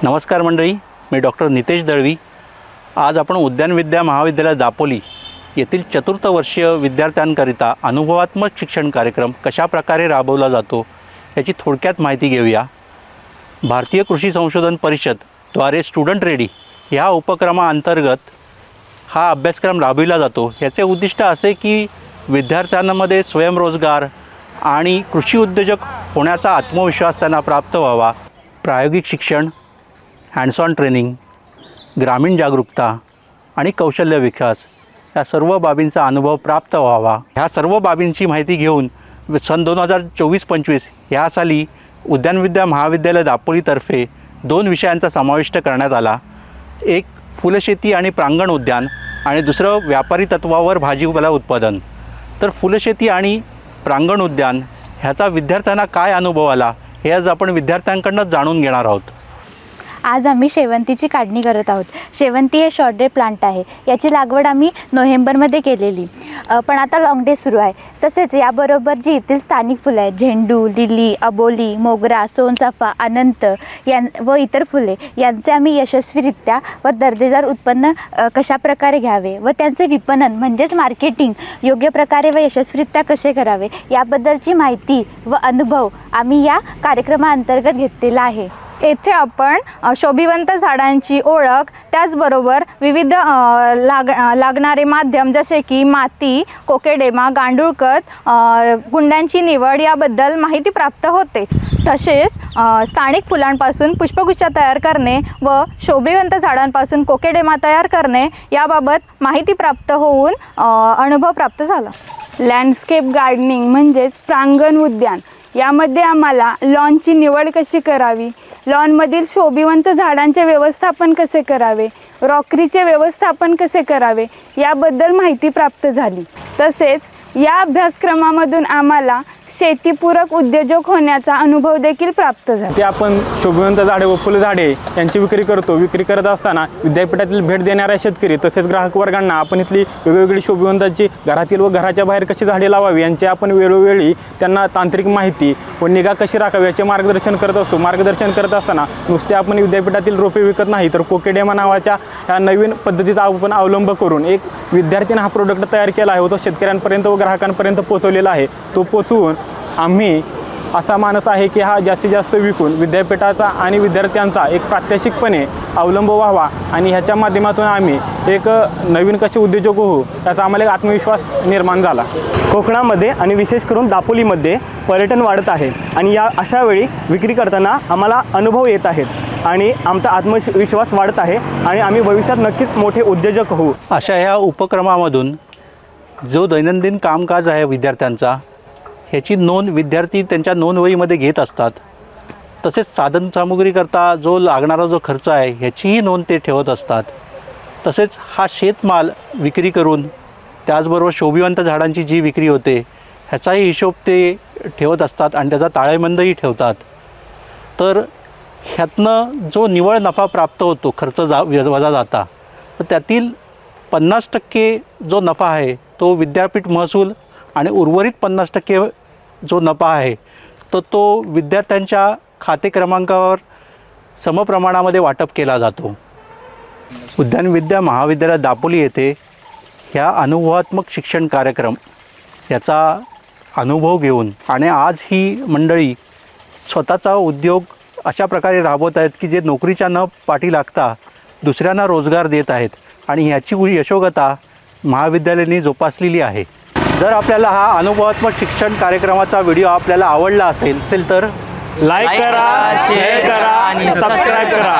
नमस्कार मंडळी, मी डॉक्टर नितेश दळवी। आज आपण उद्यान विद्या महाविद्यालय दापोली येथील चतुर्थ वर्षीय विद्यार्थ्यांकरिता अनुभवात्मक शिक्षण कार्यक्रम कशा प्रकारे राबवला जातो याची थोडक्यात माहिती घेऊया। भारतीय कृषी संशोधन परिषद द्वारे स्टुडंट रेडी ह्या उपक्रमाअंतर्गत हा अभ्यासक्रम राबविला जातो। याचे उद्दिष्ट असे की विद्यार्थ्यांमध्ये स्वयंरोजगार आणि कृषी उद्योजक होण्याचा आत्मविश्वास त्यांना प्राप्त व्हावा। प्रायोगिक शिक्षण, हँड्स ऑन ट्रेनिंग, ग्रामीण जागरूकता आणि कौशल्य विकास या सर्व बाबींचा अनुभव प्राप्त व्हावा। ह्या सर्व बाबींची माहिती घेऊन सन 2024-25 ह्या साली उद्यान विद्या महाविद्यालय दापोलीतर्फे 2 विषयांचा समाविष्ट करण्यात आला। एक फुलशेती आणि प्रांगण उद्यान आणि दुसरं व्यापारी तत्वावर भाजीपाला उत्पादन। तर फुलशेती आणि प्रांगण उद्यान ह्याचा विद्यार्थ्यांना काय अनुभव आला हे आज आपण विद्यार्थ्यांकडून जाणून घेणार आहोत। आज आम्ही शेवंतीची काढणी करत आहोत। शेवंती हे शॉर्ट डे प्लांट आहे। याची लागवड आम्ही नोव्हेंबरमध्ये केलेली, पण आता लॉंग डे सुरू आहे। तसेच याबरोबर जी येथील स्थानिक फुलं आहेत, झेंडू, लिली, अबोली, मोगरा, सोनचाफा, अनंत व इतर फुले यांचे आम्ही यशस्वीरित्या व दर्जेदार उत्पन्न कशा प्रकारे घ्यावे व त्यांचे विपणन म्हणजेच मार्केटिंग योग्य प्रकारे व यशस्वीरित्या कसे करावे याबद्दलची माहिती व अनुभव आम्ही या कार्यक्रमाअंतर्गत घेतलेला आहे। येथे आपण शोभिवंत झाडांची ओळख, त्याचबरोबर विविध लागणारे माध्यम जसे की माती, कोकेडेमा, गांडूळखत, कुंड्यांची निवड याबद्दल माहिती प्राप्त होते। तसेच स्थानिक फुलांपासून पुष्पगुच्छ तयार करणे व शोभिवंत झाडांपासून कोकेडेमा तयार करणे याबाबत माहिती प्राप्त होऊन अनुभव प्राप्त झाला। लँडस्केप गार्डनिंग म्हणजेच प्रांगण उद्यान यामध्ये आम्हाला लॉनची निवड कशी करावी, लॉनमधील शोभिवंत झाडांचे व्यवस्थापन कसे करावे, रॉकरीचे व्यवस्थापन कसे करावे याबद्दल माहिती प्राप्त झाली। तसेच या अभ्यासक्रमामधून आम्हाला शेतीपूरक उद्योजक होण्याचा अनुभव देखील प्राप्त झाला। ते आपण शोभिवंत झाडे व फुलझाडे यांची विक्री करतो। विक्री करत असताना विद्यापीठातील भेट देणाऱ्या शेतकरी तसेच ग्राहक वर्गांना आपण इथली वेगवेगळी शोभिवंताची घरातील व घराच्या बाहेर कशी झाडे लावावी यांची आपण वेळोवेळी त्यांना तांत्रिक माहिती व निगा कशी राखावी याचे मार्गदर्शन करत असतो। मार्गदर्शन करत असताना नुसते आपण विद्यापीठातील रोपे विकत नाही, तर कोकेडेमा नावाच्या ह्या नवीन पद्धतीचा आपण अवलंब करून एक विद्यार्थ्याने हा प्रोडक्ट तयार केला आहे व तो शेतकऱ्यांपर्यंत व ग्राहकांपर्यंत पोहोचवलेला आहे। तो पोचवून आम्ही असा मानस आहे की हा जास्तीत जास्त विकून विद्यापीठाचा आणि विद्यार्थ्यांचा एक प्रात्यक्षिकपणे अवलंब व्हावा आणि ह्याच्या माध्यमातून आम्ही एक नवीन कसे उद्योजक होऊ याचा आम्हाला एक आत्मविश्वास निर्माण झाला। कोकणामध्ये आणि विशेष करून दापोलीमध्ये पर्यटन वाढत आहे आणि या अशा वेळी विक्री करताना आम्हाला अनुभव येत आहेत आणि आमचा आत्मविश्वास वाढत आहे आणि आम्ही भविष्यात नक्कीच मोठे उद्योजक होऊ। अशा ह्या उपक्रमामधून जो दैनंदिन कामकाज आहे विद्यार्थ्यांचा ह्याची नोंद विद्यार्थी त्यांच्या नोंदवहीमध्ये घेत असतात। तसेच साधनसामुग्रीकरता जो लागणारा जो खर्च आहे ह्याचीही नोंद ते ठेवत असतात। तसेच हा शेतमाल विक्री करून त्याचबरोबर शोभिवंत झाडांची जी विक्री होते ह्याचाही हिशोब ते ठेवत असतात आणि त्याचा ताळेबंदही ठेवतात। तर ह्यातनं जो निव्वळ नफा प्राप्त होतो, खर्च वजा जाता, तर त्यातील 50% जो नफा आहे तो विद्यापीठ महसूल आणि उर्वरित 50% जो नफा आहे तो विद्यार्थ्यांच्या खाते क्रमांकावर समप्रमाणामध्ये वाटप केला जातो। उद्यान विद्या महाविद्यालय दापोली येथे ह्या अनुभवात्मक शिक्षण कार्यक्रम याचा अनुभव घेऊन आणि आज ही मंडळी स्वतःचा उद्योग अशा प्रकारे राबवत आहेत की जे नोकरीच्या न पाठी लागता दुसऱ्यांना रोजगार देत आहेत आणि ह्याची यशोगाथा महाविद्यालयाने जोपासलेली आहे। जर आपल्याला हा अनुभवात्मक शिक्षण कार्यक्रमाचा व्हिडिओ आपल्याला आवडला असेल तर लाईक करा, शेअर करा आणि सबस्क्राईब करा।